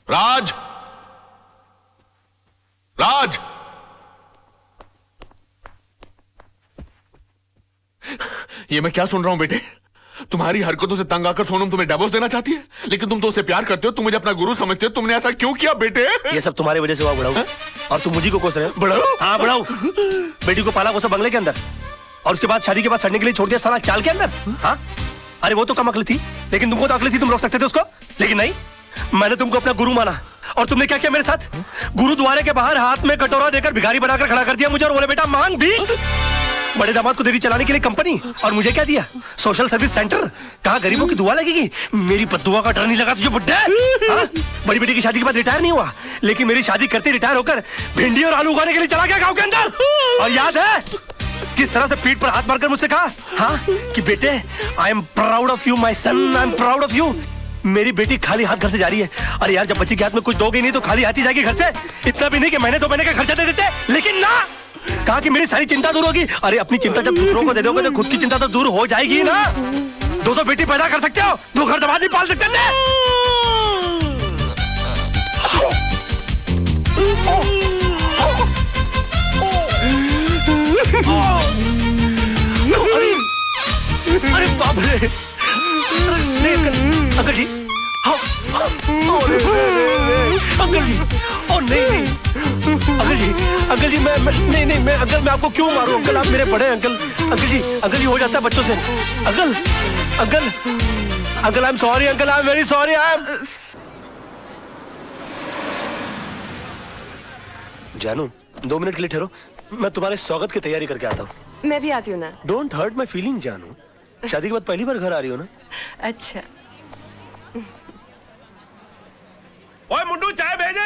राज, राज, ये मैं क्या सुन रहा हूं बेटे? तुम्हारी हरकतों से तंग आकर सोनम तुम्हें डिवोर्स देना चाहती है, लेकिन तुम तो उसे प्यार करते हो, तुम मुझे अपना गुरु समझते हो। तुमने ऐसा क्यों किया बेटे? ये सब तुम्हारी वजह से हुआ बड़ाऊ, और तुम मुझे को कोस रहे हो। बड़ाऊ? हाँ बड़ाऊ, बेटी को पाला कोसा बंगले के अंदर, और उसके बाद शादी के बाद सड़ने के लिए छोड़ दिया साला चाल के अंदर। हाँ अरे वो तो कम अकल थी, लेकिन तुमको तो अकल थी, तुम रोक सकते थे उसको, लेकिन नहीं, मैंने तुमको अपना गुरु माना। और तुमने क्या किया मेरे साथ? गुरुद्वारे के बाहर हाथ में कटोरा देकर भिखारी बनाकर खड़ा कर दिया मुझे, और बोले बेटा मांग भीख। बड़े दामाद को देरी चलाने के लिए कंपनी, और मुझे क्या दिया? Social service centre. कहाँ गरीबों की दुआ लगेगी? मेरी बद्दुआ का डर नहीं लगा तुझे बुड्ढे? बड़ी बेटी की शादी के बाद रिटायर नहीं हुआ, लेकिन मेरी शादी करते रिटायर होकर भिंडी और आलू उगाने के लिए चला गया गांव के अंदर। और याद है किस तरह से पीठ पर हाथ मारकर मुझसे कहा, हाँ कि बेटे I am proud of you my son, I am proud of you. मेरी बेटी खाली हाथ घर से जा रही है। अरे यार जब बच्ची के हाथ में कुछ दोगे नहीं तो खाली हाथ ही जाएगी घर से। इतना भी नहीं कि महीने 2 महीने का खर्चा दे देते, लेकिन ना, कहा कि मेरी सारी चिंता दूर होगी। अरे अपनी चिंता जब दूसरों को दे दोगे तो खुद की चिंता तो दूर हो जाएगी ना। 2 बेटी पैदा कर सकते हो, 2 घर दबा नहीं पाल सकते थे। अरे बाप रे, अंकल जी, अंकल जी, ओ नहीं, अंकल जी मैं नहीं मैं अंकल मैं आपको क्यों मारूं अंकल, आप मेरे बड़े अंकल जी हो जाता है बच्चों से। Uncle I am sorry uncle, I am very sorry. I am जानू 2 मिनट के लिए ठहरो, मैं तुम्हारे स्वागत की तैयारी करके आता हूँ। मैं भी आती हूँ ना। डोंट हर्ट माई फीलिंग जानू, शादी के बाद पहली बार घर आ रही हो ना। अच्छा ओए मुंडू चाय भेजे।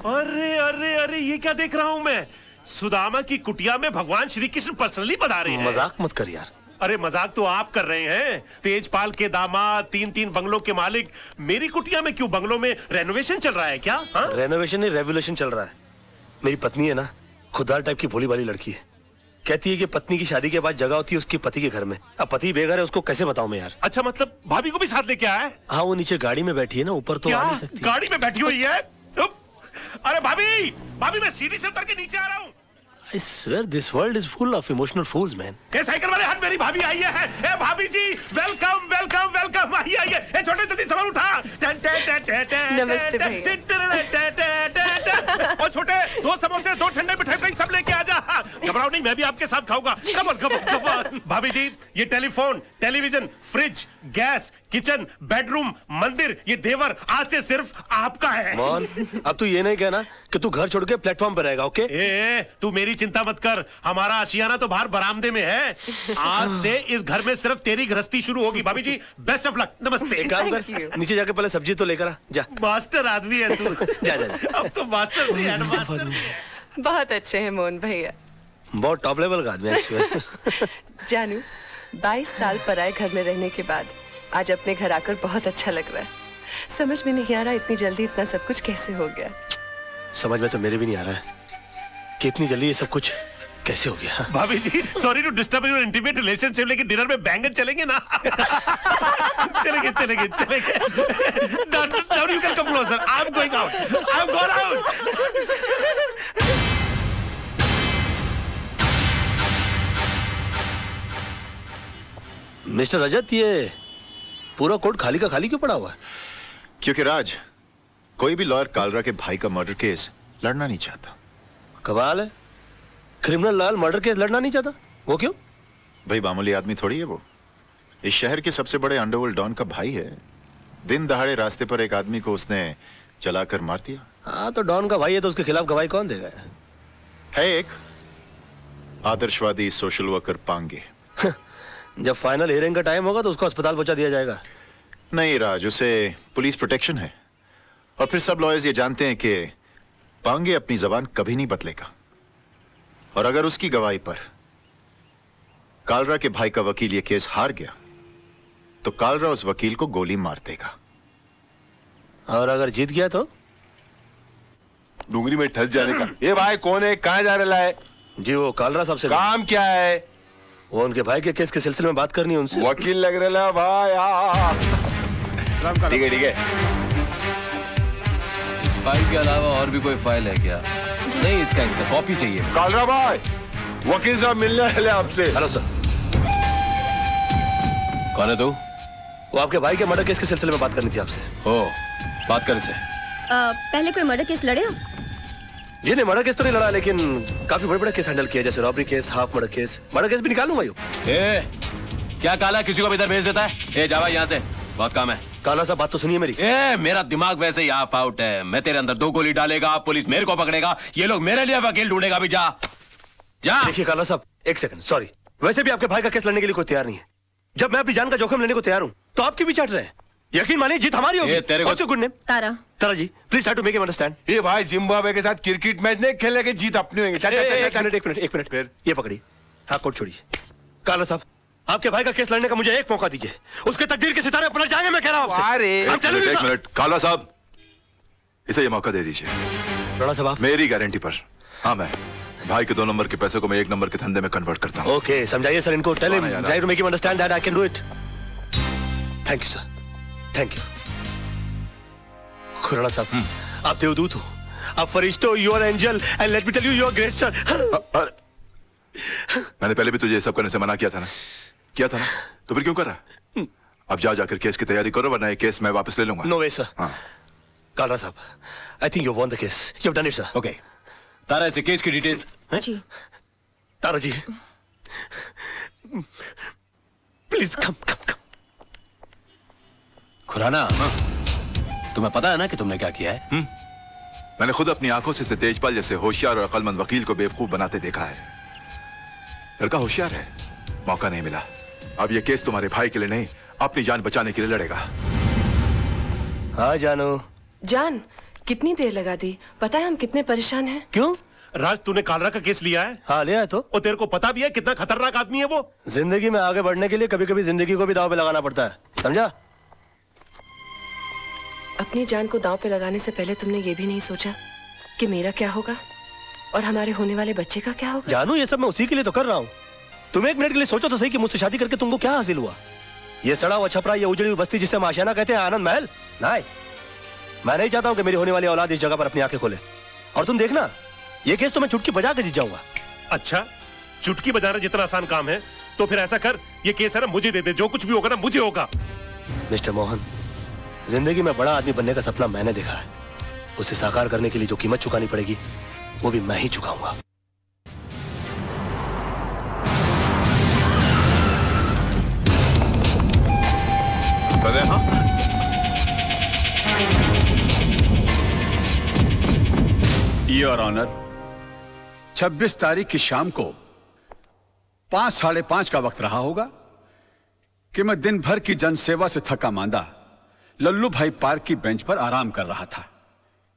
अरे अरे अरे ये क्या देख रहा हूं मैं? सुदामा की कुटिया में भगवान श्री कृष्ण पर्सनली पधारे हैं। मजाक मत कर यार। अरे मजाक तो आप कर रहे हैं। तेजपाल के दामाद, 3 बंगलों के मालिक मेरी कुटिया में क्यों? बंगलों में रेनोवेशन चल रहा है क्या? रेनोवेशन नहीं, रेवोल्यूशन चल रहा है। मेरी पत्नी है ना, खुददार टाइप की भोली भाली लड़की है। कहती है कि पत्नी की शादी के बाद जगह होती है उसके पति के घर में। अब पति बेघर है, उसको कैसे बताऊं मैं यार। अच्छा मतलब भाभी को भी साथ लेके आया है? हाँ वो नीचे गाड़ी में बैठी है ना, ऊपर तो आ नहीं सकती। गाड़ी में बैठी हुई है? अरे भाभी मैं सीढ़ी से उतर के नीचे आ रहा हूँ। I swear this world is full of emotional fools, man. ये साइकिल वाले हाथ मेरी भाभी आई है। ए भाभी जी वेलकम वेलकम वेलकम। आइए ए छोटे जल्दी सामान उठा। नमस्ते भैया। और छोटे 2 समोसे 2 ठंडे मिठाई सब लेके आ जा। घबराओ नहीं, मैं भी आपके साथ खाऊंगा। Come on. भाभी जी ये telephone, television, fridge, gas, kitchen, bedroom, मंदिर, ये देवर आज से सिर्फ आपका है। मोहन अब तू ये नहीं कहना कि तू घर छोड़ के प्लेटफॉर्म पर रहेगा, ओके? तू मेरी चिंता मत कर, हमारा आशियाना तो बाहर बरामदे में है। आज से इस घर में सिर्फ तेरी गृहस्थी शुरू होगी। भाभी जी बेस्ट ऑफ लक। नमस्ते। एक काम कर, नीचे जाके पहले सब्जी तो लेकर आ जा। मास्टर आदमी है तू। जा। अब तो मास्टर नहीं है, मास्टर। बहुत अच्छे हैं मोहन भैया, बहुत टॉप लेवल का आदमी है। जानू 22 साल पराए घर में रहने के बाद आज अपने घर आकर बहुत अच्छा लग रहा है। समझ में नहीं आ रहा इतनी जल्दी इतना सब कुछ कैसे हो गया। समझ में तो मेरे भी नहीं आ रहा है कि इतनी जल्दी ये सब कुछ कैसे हो गया। भाभी जी sorry to disturb your intimate relationship, लेकिन डिनर में बैंगन चलेंगे ना? चलेंगे। Now you can come closer. I'm going out. I'm going out. Mister Rajat, ये पूरा कोर्ट खाली का खाली क्यों पड़ा हुआ है? क्योंकि राज, कोई भी लॉयर कालरा के भाई का मर्डर केस लड़ना नहीं चाहता। कमाल है, क्रिमिनल लॉयर मर्डर केस लड़ना नहीं चाहता। वो क्यों? भाई मामूली आदमी थोड़ी है वो, इस शहर के सबसे बड़े अंडरवर्ल्ड डॉन का भाई है। दिन दहाड़े रास्ते पर एक आदमी को उसने चलाकर मार दिया। हाँ तो डॉन का भाई है तो उसके खिलाफ गवाही कौन देगा? है एक आदर्शवादी सोशल वर्कर पांगे। जब फाइनल हियरिंग का टाइम होगा तो उसको अस्पताल पहुंचा दिया जाएगा। नहीं राज, उसे पुलिस प्रोटेक्शन है, और फिर सब लॉयर्स ये जानते हैं कि पांगे अपनी जबान कभी नहीं बदलेगा, और अगर उसकी गवाही पर कालरा के भाई का वकील ये केस हार गया तो कालरा उस वकील को गोली मार देगा। और अगर जीत गया तो डूंगरी में ठस जाने का। ये भाई कौन है, कहां जा रहा है? जी वो कालरा साहब से। काम क्या है? वो उनके भाई के केस के सिलसिले में बात करनी है उनसे। वकील लग रहा है भाई। ठीक है फाइल के अलावा और भी कोई फाइल है क्या? नहीं, इसका कॉपी चाहिए। कालरा भाई, वकील साहब मिलने वाले आपसे। Hello sir. कौन है तू? वो आपके भाई के मर्डर केस के सिलसिले में बात करनी थी आपसे। ओ, बात कर इससे। पहले कोई मर्डर केस लड़े हो? जी नहीं, मर्डर केस तो नहीं लड़ा, लेकिन काफी बड़े बड़े केस हैंडल किए, जैसे robbery case, half murder case. Murder case भी निकालूंगा यूं। क्या काला किसी को भी इधर भेज देता है? जावा यहाँ से, बहुत काम है। काला साहब, बात तो सुनिए मेरी। मेरा दिमाग वैसे ही ऑफ आउट है। मैं तेरे अंदर 2 गोली डालेगा, पुलिस मेरे को पकड़ेगा, ये लोग मेरे लिए वकील ढूंढेगा। भी जा जा। देखिए काला साहब, एक सेकंड, सॉरी। वैसे भी आपके भाई का केस लड़ने के लिए कोई तैयार नहीं है। जब मैं अपनी जान का जोखिम लेने को तैयार हूं, तो आपकी भी चाट रहे हैं। यकीन मानिए, जीत हमारी होगी। तेरे को good name Tara. Tara ji, please try to make him understand. ये भाई जिम्बाब्वे के साथ क्रिकेट मैच नहीं खेलने के, जीत अपनी होंगे। एक मिनट फिर ये पकड़िए। हाँ, कोट छोड़िए। काला साहब, आपके भाई का केस लड़ने का मुझे एक मौका दीजिए। उसके तकदीर के सितारे पलट जाएंगे, मैं कह रहा हूं आपसे। एक मिनट काला साहब, इसे ये मौका दे दीजिए। राणा साहब, मेरी गारंटी पर। हाँ, मैं भाई के 2 नंबर के पैसे को मैं 1 नंबर के धंधे में कन्वर्ट करता हूँ। ओके, समझाइए सर इनको। Tell him, try to make him understand that I can do it. Thank you sir, thank you. Khurana साहब, आप देवदूत हो, आप फरिश्ते हो, you are angel, and let me tell you, you are great sir. मैंने पहले भी तुझे ये सब करने से मना किया था ना? तो फिर क्यों कर रहा? अब जाकर केस की तैयारी करो, वरना ये केस मैं वापस ले लूंगा। नो वे सर। कालरा साहब, I think you won the case, you have done it sir. Okay, Tara, ऐसे केस की डिटेल्स। जी Tara ji, please come come come. Khurana, तुम्हें पता है ना कि तुमने क्या किया है? मैंने खुद अपनी आंखों से तेजपाल जैसे होशियार और अक्लमंद वकील को बेवकूफ बनाते देखा है। लड़का होशियार है, मौका नहीं मिला। अब ये केस तुम्हारे भाई के लिए नहीं, अपनी जान बचाने के लिए लड़ेगा। हाँ जानू। जान, कितनी देर लगा दी? पता है हम कितने परेशान हैं। क्यों? राज, तूने कालरा का केस लिया है? हाँ, लिया है। तो और तेरे को पता भी है कितना खतरनाक आदमी है वो? जिंदगी में आगे बढ़ने के लिए कभी कभी जिंदगी को भी दांव पे लगाना पड़ता है, समझा? अपनी जान को दांव पे लगाने से पहले तुमने ये भी नहीं सोचा कि मेरा क्या होगा और हमारे होने वाले बच्चे का क्या होगा? जानू, ये सब मैं उसी के लिए तो कर रहा हूँ। तुम एक मिनट के लिए सोचो तो सही कि मुझसे शादी करके तुमको क्या हासिल हुआ? ये सड़ा हुआ छपरा, ये उजड़ी हुई बस्ती जिसे हम आशियाना कहते हैं, आनंद महल? नहीं, मैं नहीं चाहता हूँ कि मेरी होने वाली औलाद इस जगह पर अपनी आंखें खोले। और तुम देखना, ये केस तो मैं चुटकी बजा के जीत जाऊंगा। अच्छा, चुटकी बजाना जितना आसान काम है, तो फिर ऐसा कर, ये केस है ना मुझे दे दे। जो कुछ भी होगा ना मुझे होगा। मिस्टर मोहन, जिंदगी में बड़ा आदमी बनने का सपना मैंने देखा है। उसे साकार करने के लिए जो कीमत चुकानी पड़ेगी वो भी मैं ही चुकाऊंगा। योर ऑनर, 26 तारीख की शाम को 5, 5:30 का वक्त रहा होगा कि मैं दिन भर की जनसेवा से थका मांदा लल्लू भाई पार्क की बेंच पर आराम कर रहा था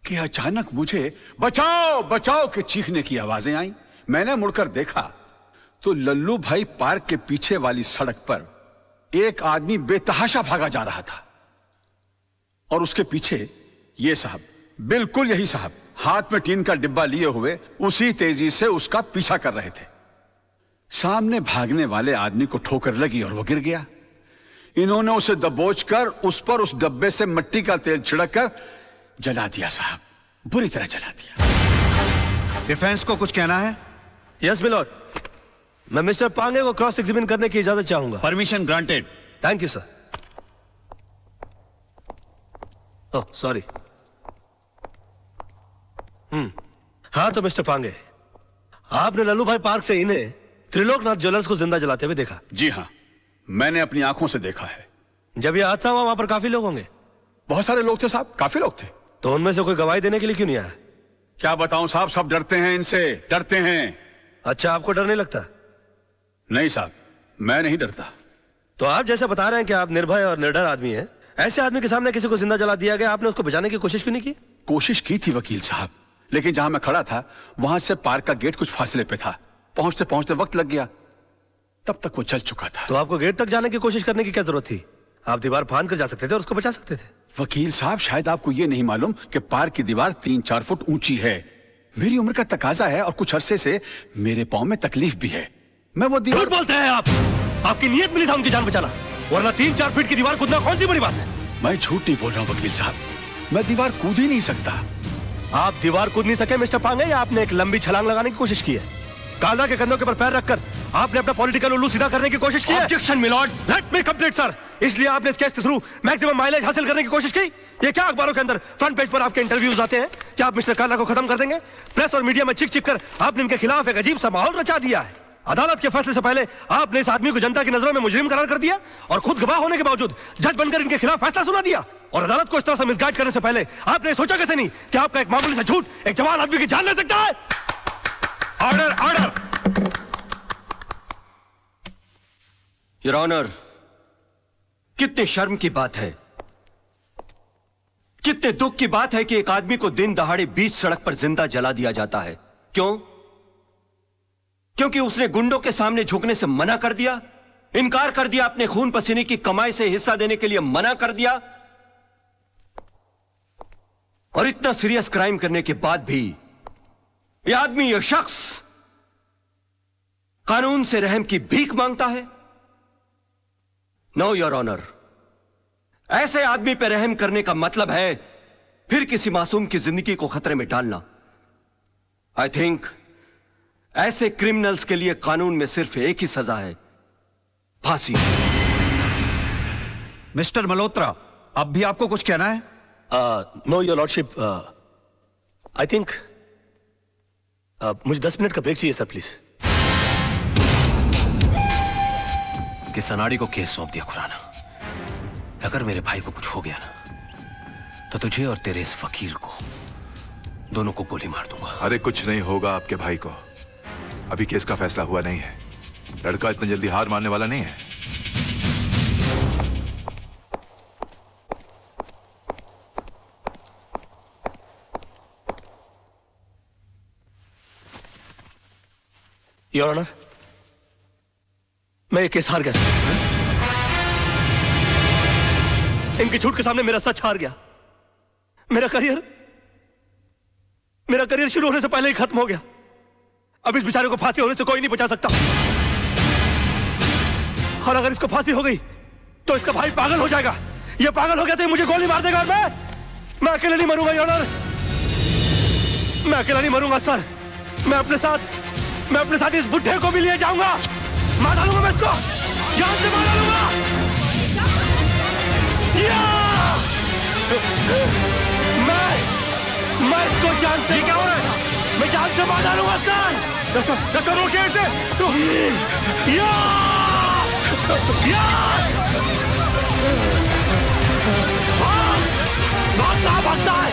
कि अचानक मुझे बचाओ बचाओ के चीखने की आवाजें आई। मैंने मुड़कर देखा तो लल्लू भाई पार्क के पीछे वाली सड़क पर एक आदमी बेतहाशा भागा जा रहा था और उसके पीछे ये साहब, बिल्कुल यही साहब, हाथ में टीन का डिब्बा लिए हुए उसी तेजी से उसका पीछा कर रहे थे। सामने भागने वाले आदमी को ठोकर लगी और वो गिर गया। इन्होंने उसे दबोचकर उस पर उस डब्बे से मिट्टी का तेल छिड़ककर जला दिया साहब, बुरी तरह जला दिया। डिफेंस को कुछ कहना है? यस मिलॉर्ड, मैं मिस्टर पांगे को क्रॉस एग्जामिन करने की इजाजत चाहूंगा। Permission granted. Thank you sir. Oh sorry. हाँ तो मिस्टर पांगे, आपने लल्लू भाई पार्क से इन्हें त्रिलोकनाथ ज्वेलर्स को जिंदा जलाते हुए देखा? जी हाँ, मैंने अपनी आंखों से देखा है। जब ये हादसा हुआ वहां पर काफी लोग होंगे? बहुत सारे लोग थे साहब, काफी लोग थे। तो उनमें से कोई गवाही देने के लिए क्यों नहीं आया? क्या बताऊं साहब, सब डरते हैं इनसे, डरते हैं। अच्छा, आपको डर नहीं लगता? नहीं साहब, मैं नहीं डरता। तो आप जैसे बता रहे हैं कि आप निर्भय और निडर आदमी हैं, ऐसे आदमी के सामने किसी को जिंदा जला दिया गया, आपने उसको बचाने की कोशिश क्यों नहीं की? कोशिश की थी वकील साहब, लेकिन जहां मैं खड़ा था वहां से पार्क का गेट कुछ फासले पे था। पहुंचते पहुंचते वक्त लग गया, तब तक वो चल चुका था। तो आपको गेट तक जाने की कोशिश करने की क्या जरूरत थी? आप दीवार फांद कर जा सकते थे और उसको बचा सकते थे। वकील साहब, शायद आपको ये नहीं मालूम कि पार्क की दीवार 3-4 फुट ऊंची है। मेरी उम्र का तकाजा है और कुछ अरसे से मेरे पांव में तकलीफ भी है। मैं वो दीवार... झूठ बोलते हैं आप। आपकी नीयत मिली था उनकी जान बचाना, वरना 3-4 फीट की दीवार कूदना कौन सी बड़ी बात है? मैं झूठ नहीं बोल रहा हूं वकील साहब, मैं दीवार कूद ही नहीं सकता। आप दीवार कूद नहीं सके मिस्टर पांगे, या आपने एक लंबी छलांग लगाने की कोशिश की है? काला के कंधों के ऊपर पैर रखकर आपने अपना पॉलिटिकल उल्लू सीधा करने की कोशिश की है? Objection milord. Let me complete sir. इसलिए आपने इस केस के थ्रू मैक्सिमम माइलेज हासिल करने की कोशिश की? ये क्या अखबारों के अंदर फ्रंट पेज पर आपके इंटरव्यूज आते हैं कि आप मिस्टर काला को खत्म कर देंगे? प्रेस और मीडिया में चिक चिक कर आपने इनके खिलाफ एक अजीब सा माहौल रचा दिया है। अदालत के फैसले से पहले आपने इस आदमी को जनता की नजरों में मुजरिम करार कर दिया और खुद गवाह होने के बावजूद जज बनकर इनके खिलाफ फैसला सुना दिया। और अदालत को इस तरह से मिसगाइड करने से पहले आपने सोचा कैसे नहीं कि आपका एक मामूली सा झूठ एक जवान आदमी की जान ले सकता है? Order, order. योर ऑनर, कितने शर्म की बात है, कितने दुख की बात है कि एक आदमी को दिन दहाड़े बीच सड़क पर जिंदा जला दिया जाता है। क्यों? क्योंकि उसने गुंडों के सामने झुकने से मना कर दिया, इनकार कर दिया, अपने खून पसीने की कमाई से हिस्सा देने के लिए मना कर दिया। और इतना सीरियस क्राइम करने के बाद भी यह आदमी, यह शख्स कानून से रहम की भीख मांगता है। नो योर ऑनर, ऐसे आदमी पर रहम करने का मतलब है फिर किसी मासूम की जिंदगी को खतरे में डालना। आई थिंक ऐसे क्रिमिनल्स के लिए कानून में सिर्फ एक ही सजा है, फांसी। मिस्टर मल्होत्रा, अब भी आपको कुछ कहना है? Know your lordship, I think मुझे 10 मिनट का ब्रेक चाहिए सर, प्लीज। कि सनाड़ी को केस सौंप दिया खुराना। अगर मेरे भाई को कुछ हो गया ना तो तुझे और तेरे इस वकील को दोनों को गोली मार दूंगा। अरे कुछ नहीं होगा आपके भाई को, अभी केस का फैसला हुआ नहीं है। लड़का इतनी जल्दी हार मानने वाला नहीं है। योर ऑनर, मैं ये केस हार गया। इनकी झूठ के सामने मेरा सच हार गया। मेरा करियर शुरू होने से पहले ही खत्म हो गया। अब इस बेचारे को फांसी होने से कोई नहीं बचा सकता। और अगर इसको फांसी हो गई तो इसका भाई पागल हो जाएगा। ये पागल हो गया तो ये मुझे गोली मार देगा और मैं अकेले नहीं मरूंगा योर ऑनर। मैं अकेला नहीं मरूंगा सर। मैं अपने साथ इस बुढ़े को भी लिए जाऊंगा। मार डालूंगा मैं इसको, जान से मार डालूंगा। मैं इसको जान से, क्या हो रहा है? मैं जान से मार डालूंगा सर। डॉक्टर रोकिए इसे। भागता है।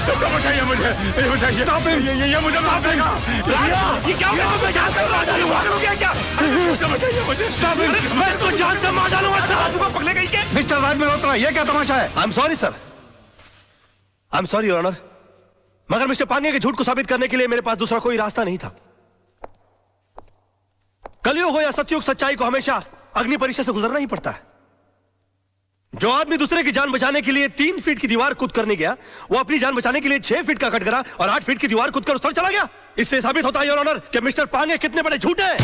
बचाइए मुझे, बचाइए। ये मुझे मार देगा। ये क्या हो रहा है? मैं जान से मार डालूंगा। क्या? बचाइए मुझे। मैं इसको जान से मार डालूंगा सर। पकड़े गई क्या? मिस्टर राज मल्होत्रा, ये क्या तमाशा है? I am sorry sir, I am sorry your honour, मगर मिस्टर पांगे के झूठ को साबित करने के लिए मेरे पास दूसरा कोई रास्ता नहीं था। कलयुग हो या सतयुग, सच्चाई को हमेशा अग्नि परीक्षा से गुजरना ही पड़ता है। जो आदमी दूसरे की जान बचाने के लिए 3 फीट की दीवार कूद करने गया, वो अपनी जान बचाने के लिए 6 फीट का कटघरा और 8 फीट की दीवार कूद कर उस तरफ चला गया। इससे साबित होता है योर ऑनर कि मिस्टर पांगे कितने बड़े झूठ हैं।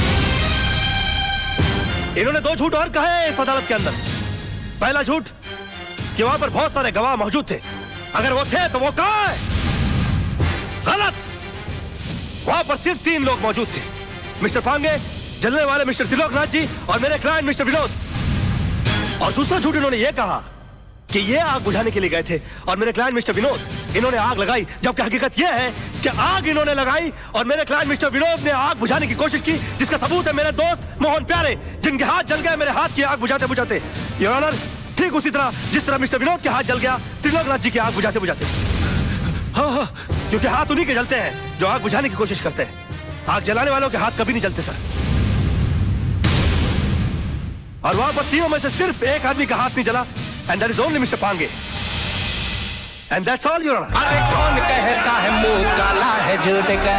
इन्होंने 2 झूठ और कहे इस अदालत के अंदर। पहला झूठ कि वहां पर बहुत सारे गवाह मौजूद थे। अगर वो थे तो वो कहां है? गलत। वहां पर सिर्फ 3 लोग मौजूद थे, मिस्टर पांगे, जलने वाले मिस्टर त्रिलोकनाथ जी और मेरे क्लाइंट मिस्टर विनोद। और दूसरा झूठ इन्होंने ये कहा कि ये आग बुझाने के लिए गए थे और मेरे क्लाइंट मिस्टर विनोद इन्होंने आग लगाई, जबकि हकीकत यह है कि आग इन्होंने लगाई और मेरे क्लाइंट मिस्टर विनोद ने आग बुझाने की कोशिश की, जिसका सबूत है मेरे दोस्त मोहन प्यारे, जिनके हाथ जल गए मेरे हाथ की आग बुझाते बुझाते। योर ऑनर, ठीक उसी तरह जिस तरह मिस्टर विनोद के हाथ जल गया त्रिलोकनाथ जी की आग बुझाते बुझाते। हाँ, क्योंकि हाथ उन्हीं के जलते हैं जो आग बुझाने की कोशिश करते हैं। आग जलाने वालों के हाथ कभी नहीं जलते सर। और वहां पर तीनों में से सिर्फ एक आदमी का हाथ नहीं जला, and that is only mister Pange, and that's all your honour. अरे कौन कहता है मुंह काला है झूठ का?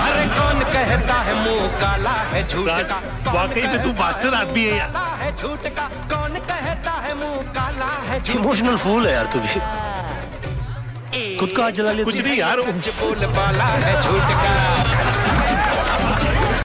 अरे कौन कहता है मुंह काला है झूठ का? वाकई में तू मास्टर आदमी है यार। झूठ का कौन कहता है मुंह काला है? इमोशनल फूल है यार तू भी। खुद का हाथ जला लिया। कुछ नहीं यार, बोल वाला है झूठ का।